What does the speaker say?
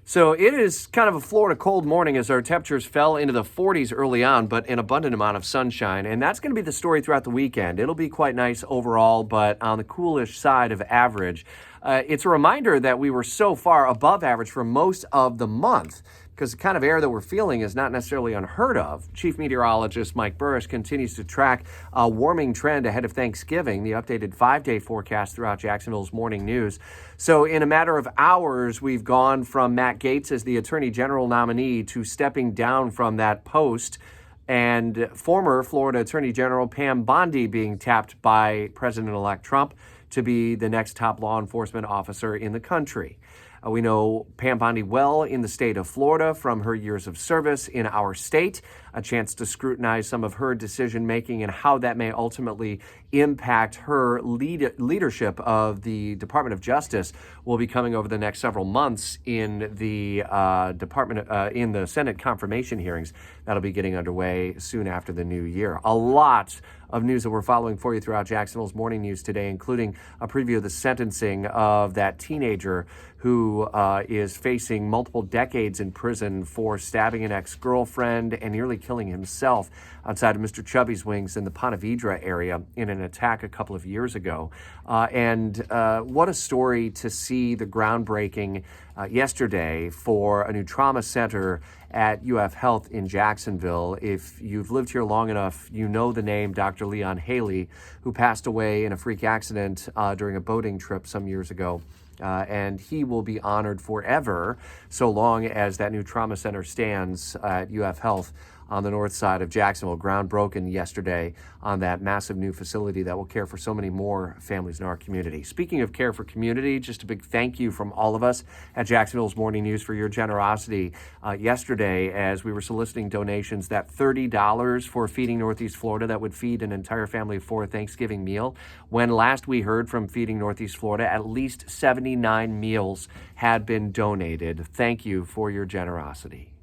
So it is kind of a Florida cold morning as our temperatures fell into the 40s early on, but an abundant amount of sunshine. And that's going to be the story throughout the weekend. It'll be quite nice overall, but on the coolish side of average. It's a reminder that we were so far above average for most of the month, because the kind of air that we're feeling is not necessarily unheard of. Chief Meteorologist Mike Burrish continues to track a warming trend ahead of Thanksgiving, the updated 5-day forecast throughout Jacksonville's morning news. So in a matter of hours, we've gone from Matt Gaetz as the Attorney General nominee to stepping down from that post, and former Florida Attorney General Pam Bondi being tapped by President-elect Trump to be the next top law enforcement officer in the country. We know Pam Bondi well in the state of Florida from her years of service in our state. A chance to scrutinize some of her decision-making and how that may ultimately impact her leadership of the Department of Justice will be coming over the next several months in the in the Senate confirmation hearings that'll be getting underway soon after the new year. A lot of news that we're following for you throughout Jacksonville's morning news today, including a preview of the sentencing of that teenager who is facing multiple decades in prison for stabbing an ex-girlfriend and nearly killing himself outside of Mr. Chubby's Wings in the Ponte Vedra area in an attack a couple of years ago. And what a story to see the groundbreaking yesterday for a new trauma center at UF Health in Jacksonville. If you've lived here long enough, you know the name Dr. Leon Haley, who passed away in a freak accident during a boating trip some years ago. And he will be honored forever so long as that new trauma center stands at UF Health on the north side of Jacksonville. Ground broken yesterday on that massive new facility that will care for so many more families in our community. Speaking of care for community, just a big thank you from all of us at Jacksonville's Morning News for your generosity yesterday as we were soliciting donations. That $30 for Feeding Northeast Florida that would feed an entire family of 4 Thanksgiving meal. When last we heard from Feeding Northeast Florida, at least 79 meals had been donated. Thank you for your generosity.